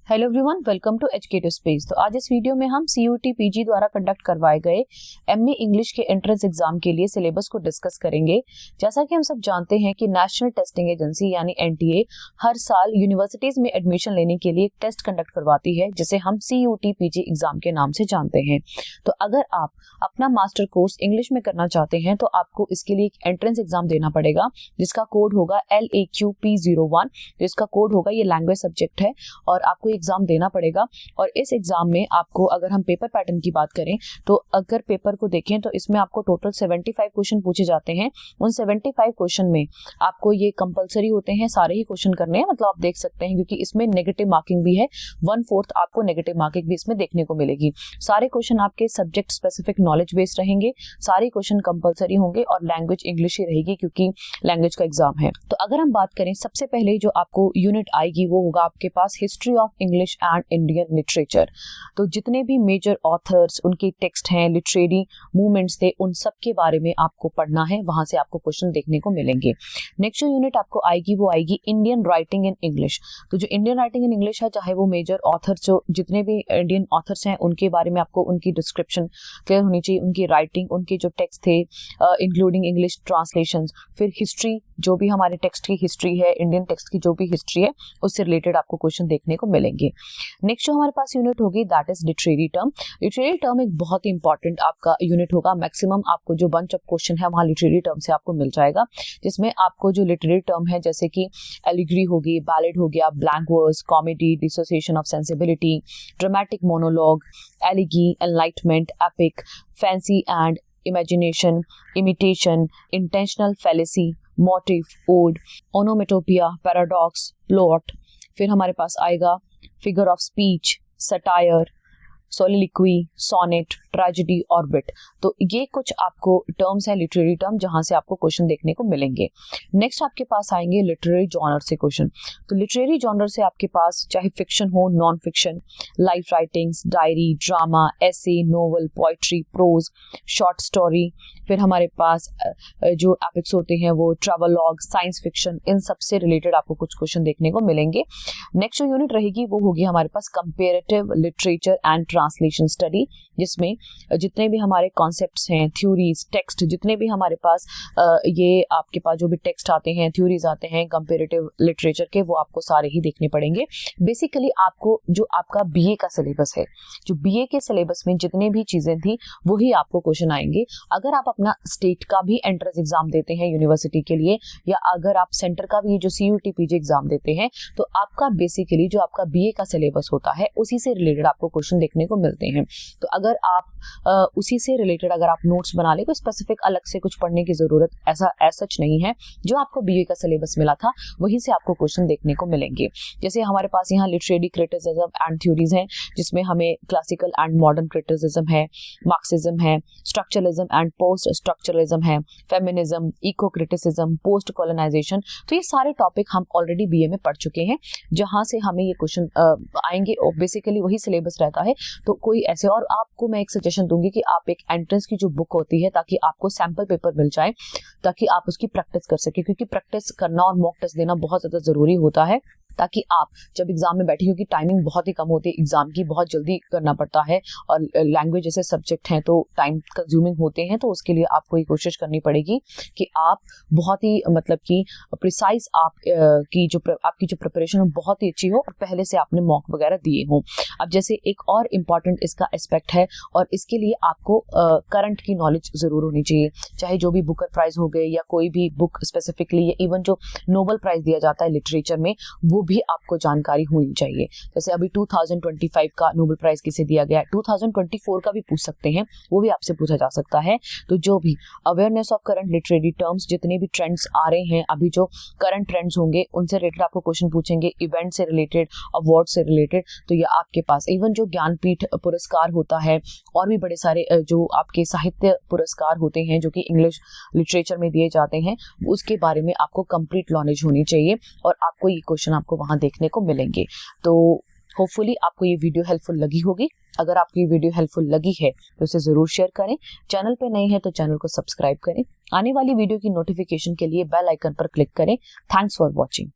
Hello everyone, welcome to Educative Space. तो आज इस वीडियो में हम CUET PG द्वारा कंडक्ट करवाए गए MA इंग्लिश के एंट्रेंस एग्जाम के लिए सिलेबस को डिस्कस करेंगे। जैसा कि हम सब जानते हैं कि नेशनल टेस्टिंग एजेंसी यानी NTA हर साल यूनिवर्सिटीज में एडमिशन लेने के लिए एक टेस्ट कंडक्ट करवाती है जिसे हम CUET PG एग्जाम के नाम से जानते हैं। तो अगर आप अपना मास्टर कोर्स इंग्लिश में करना चाहते हैं तो आपको इसके लिए एक एंट्रेंस एग्जाम देना पड़ेगा जिसका कोड होगा LAQP01। जिसका कोड होगा, ये लैंग्वेज सब्जेक्ट है और आपको एग्जाम देना पड़ेगा। और इस एग्जाम में आपको, अगर हम पेपर पैटर्न की बात करें तो अगर पेपर को देखें तो इसमें आपको टोटल 75 क्वेश्चन पूछे जाते हैं। उन 75 क्वेश्चन में आपको ये कंपलसरी होते हैं, सारे ही क्वेश्चन करने हैं, मतलब आप देख सकते हैं क्योंकि इसमें नेगेटिव मार्किंग भी है। 1/4 आपको नेगेटिव मार्किंग भी इसमें देखने को मिलेगी। सारे क्वेश्चन आपके सब्जेक्ट स्पेसिफिक नॉलेज बेस्ड रहेंगे, सारे क्वेश्चन कंपलसरी होंगे और लैंग्वेज इंग्लिश ही रहेगी क्योंकि लैंग्वेज का एग्जाम है। तो अगर हम बात करें, सबसे पहले जो आपको यूनिट आएगी वो होगा आपके पास history of English and Indian literature. तो जितने भी मेजर ऑथर्स, उनके टेक्स्ट हैं, लिटरेरी मूवमेंट्स थे, उन सब के बारे में आपको पढ़ना है। वहां से आपको क्वेश्चन देखने को मिलेंगे। नेक्स्ट जो यूनिट आपको आएगी वो आएगी इंडियन राइटिंग इन इंग्लिश। तो जो इंडियन राइटिंग इन इंग्लिश है, चाहे वो मेजर ऑथर्स, जो जितने भी इंडियन ऑथर्स हैं उनके बारे में आपको उनकी डिस्क्रिप्शन क्लियर होनी चाहिए, उनकी राइटिंग, उनके जो टेक्स्ट थे इंक्लूडिंग इंग्लिश ट्रांसलेशंस। फिर हिस्ट्री, जो भी हमारे टेक्स्ट की हिस्ट्री है, इंडियन टेक्स्ट की जो भी हिस्ट्री है, उससे रिलेटेड आपको क्वेश्चन देखने को मिलेंगे। नेक्स्ट जो हमारे पास यूनिट होगी that is literary term. Literary term एक बहुत ही इंपॉर्टेंट आपका यूनिट होगा। मैक्सिमम आपको जो बंच ऑफ क्वेश्चन है वहां लिटरेरी टर्म से आपको मिल जाएगा, जिसमें आपको जो लिटरेरी टर्म है जैसे कि एलिग्री होगी, बैलेड हो गया, blank verse, comedy, dissociation of sensibility, dramatic monologue, elegy, enlightenment, epic, fancy and imagination, imitation, intentional fallacy, motif, ode, onomatopoeia, paradox, plot. फिर हमारे पास आएगा figure of speech, satire, soliloquy, sonnet, tragedy और wit. तो ये कुछ आपको टर्म्स हैं लिटरेरी टर्म जहां से आपको क्वेश्चन देखने को मिलेंगे। नेक्स्ट आपके पास आएंगे लिटरेरी जॉनर से क्वेश्चन। तो लिटरेरी जॉनर से आपके पास चाहे फिक्शन हो, non fiction, life writings, diary, drama, essay, novel, poetry, prose, short story. फिर हमारे पास जो एपिक्स होते हैं वो ट्रैवलॉग, साइंस फिक्शन, इन सब से रिलेटेड आपको कुछ क्वेश्चन देखने को मिलेंगे। नेक्स्ट जो यूनिट रहेगी वो होगी हमारे पास comparative literature and translation study, जिसमें जितने भी हमारे कॉन्सेप्ट्स हैं, थ्योरीज, टेक्स्ट, जितने भी हमारे पास ये आपके पास जो भी टेक्स्ट आते हैं, थ्योरीज आते हैं कंपेरेटिव लिटरेचर के, वो आपको सारे ही देखने पड़ेंगे। बेसिकली आपको जो आपका BA का सिलेबस है, जो BA के सिलेबस में जितनी भी चीजें थी वही आपको क्वेश्चन आएंगे। अगर आप अपना स्टेट का भी एंट्रेंस एग्जाम देते हैं यूनिवर्सिटी के लिए, या अगर आप सेंटर का भी जो CUET PG एग्जाम देते हैं, तो आपका बेसिकली जो आपका BA का सिलेबस होता है उसी से रिलेटेड आपको क्वेश्चन देखने को मिलते हैं। तो अगर आप उसी से रिलेटेड अगर आप नोट्स बना ले, कोई स्पेसिफिक अलग से कुछ पढ़ने की जरूरत ऐसा सच नहीं है। जो आपको BA का सिलेबस मिला था वहीं से आपको क्वेश्चन देखने को मिलेंगे। जैसे हमारे पास यहाँ लिटरेरी क्रिटिसिज्म एंड थ्योरीज हैं, जिसमें हमें क्लासिकल एंड मॉडर्न क्रिटिसिज्म है, मार्क्सिज्म है, स्ट्रक्चरलिज्म एंड पोस्ट स्ट्रक्चरलिज्म है, feminism, eco criticism, post colonisation. तो ये सारे टॉपिक हम ऑलरेडी BA में पढ़ चुके हैं, जहां से हमें ये क्वेश्चन आएंगे और बेसिकली वही सिलेबस रहता है। तो कोई ऐसे, और आपको मैं एक सजेशन दूंगी कि आप एक एंट्रेंस की जो बुक होती है, ताकि आपको सैंपल पेपर मिल जाए, ताकि आप उसकी प्रैक्टिस कर सके, क्योंकि प्रैक्टिस करना और मॉक टेस्ट देना बहुत ज्यादा जरूरी होता है, ताकि आप जब एग्जाम में बैठे, क्योंकि टाइमिंग बहुत ही कम होती है एग्जाम की, बहुत जल्दी करना पड़ता है और लैंग्वेज जैसे सब्जेक्ट हैं तो टाइम कंज्यूमिंग होते हैं, तो उसके लिए आपको ये कोशिश करनी पड़ेगी कि आप बहुत ही मतलब कि प्रिसाइज आपकी जो प्रिपरेशन हो बहुत ही अच्छी हो और पहले से आपने मॉक वगैरह दिए हों। अब जैसे एक और इम्पॉर्टेंट इसका एस्पेक्ट है, और इसके लिए आपको करंट की नॉलेज जरूर होनी चाहिए। चाहे जो भी बुकर प्राइज हो गए या कोई भी बुक स्पेसिफिकली, या इवन जो नोबेल प्राइज दिया जाता है लिटरेचर में, वो भी आपको जानकारी होनी चाहिए। जैसे अभी 2025 का नोबेल प्राइज किसे दिया गया है, 2024 का भी पूछ सकते हैं, वो भी आपसे पूछा जा सकता है। तो जो भी awareness of current literary terms, जितने भी ट्रेंड्स आ रहे हैं अभी, जो करंट ट्रेंड्स होंगे उनसे रिलेटेड आपको क्वेश्चन पूछेंगे, इवेंट से रिलेटेड, अवार्ड से रिलेटेड। तो ये आपके पास इवन जो ज्ञानपीठ पुरस्कार होता है, और भी बड़े सारे जो आपके साहित्य पुरस्कार होते हैं जो कि इंग्लिश लिटरेचर में दिए जाते हैं, उसके बारे में आपको कंप्लीट नॉलेज होनी चाहिए और आपको ये क्वेश्चन आपको वहां देखने को मिलेंगे। तो होपफुली आपको ये वीडियो हेल्पफुल लगी होगी। अगर आपको ये वीडियो हेल्पफुल लगी है तो इसे जरूर शेयर करें। चैनल पे नए हैं तो चैनल को सब्सक्राइब करें। आने वाली वीडियो की नोटिफिकेशन के लिए बेल आइकन पर क्लिक करें। Thanks for watching.